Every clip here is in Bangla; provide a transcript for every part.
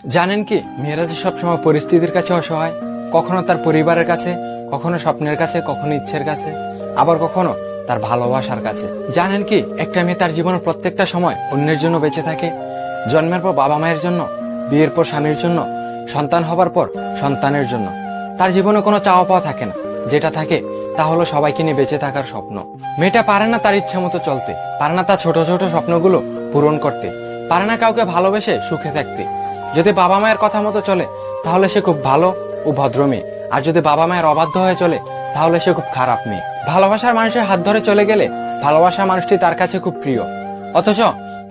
জানেন কি, মেয়েরা যে সবসময় পরিস্থিতির কাছে অসহায়, কখনো তার পরিবারের কাছে, কখনো স্বপ্নের কাছে, কখনো ইচ্ছের কাছে, আবার কখনো তার ভালোবাসার কাছে। জানেন কি, একটা মেয়ে তার জীবনের প্রত্যেকটা সময় অন্যের জন্য বেঁচে থাকে। জন্মের পর বাবা মায়ের জন্য, বিয়ের পর স্বামীর জন্য, সন্তান হবার পর সন্তানের জন্য। তার জীবনে কোনো চাওয়া পাওয়া থাকে না, যেটা থাকে তা হলো সবাইকে নিয়ে বেঁচে থাকার স্বপ্ন। মেয়েটা পারে না তার ইচ্ছে মতো চলতে, পারে না তার ছোট ছোট স্বপ্নগুলো পূরণ করতে, পারে না কাউকে ভালোবেসে সুখে থাকতে। যদি বাবা মায়ের কথা মতো চলে তাহলে সে খুব ভালো ও ভদ্র মেয়ে, আর যদি বাবা মায়ের অবাধ্য হয়ে চলে তাহলে সে খুব খারাপ মেয়ে। ভালোবাসার মানুষের হাত ধরে চলে গেলে ভালোবাসার মানুষটি তার কাছে খুব প্রিয়, অথচ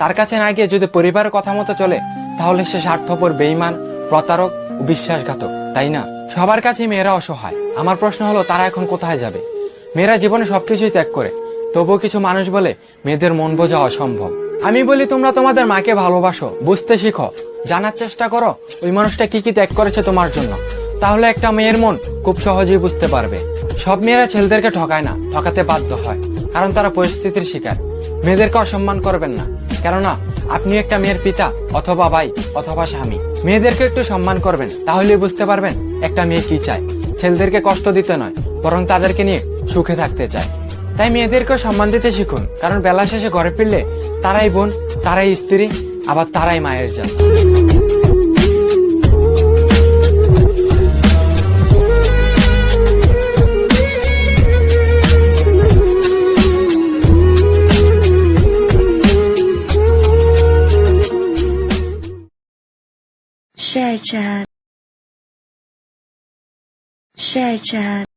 তার কাছে না গিয়ে যদি পরিবারের কথা মতো চলে তাহলে সে স্বার্থপর, বেঈমান, প্রতারক ও বিশ্বাসঘাতক, তাই না? সবার কাছে মেয়েরা অসহায়। আমার প্রশ্ন হলো, তারা এখন কোথায় যাবে? মেয়েরা জীবনে সবকিছুই ত্যাগ করে, তবুও কিছু মানুষ বলে মেয়েদের মন বোঝা অসম্ভব। আমি বলি, তোমরা তোমাদের মাকে ভালোবাসো, বুঝতে শিখো, জানার চেষ্টা করো ওই মানুষটা কি কি ত্যাগ করেছে তোমার জন্য। তাহলে একটা মেয়ের মন খুব সহজেই বুঝতে পারবে। সব মেয়েরা ছেলেদেরকে ঠকায় না, ঠকাতে বাধ্য হয়, কারণ তারা পরিস্থিতির শিকার। মেয়েদেরকে অসম্মান করবেন না, কেননা আপনি একটা মেয়ের পিতা অথবা ভাই অথবা স্বামী। মেয়েদেরকে একটু সম্মান করবেন, তাহলেই বুঝতে পারবেন একটা মেয়ে কি চায়। ছেলেদেরকে কষ্ট দিতে নয়, বরং তাদেরকে নিয়ে সুখে থাকতে চায়। তাই মেয়েদেরকেও সম্মান দিতে শিখুন, কারণ বেলা শেষে ঘরে ফিরলে তারাই বোন, তারাই স্ত্রী, আবার তারাই মায়ের জান। Share chat. Share chat.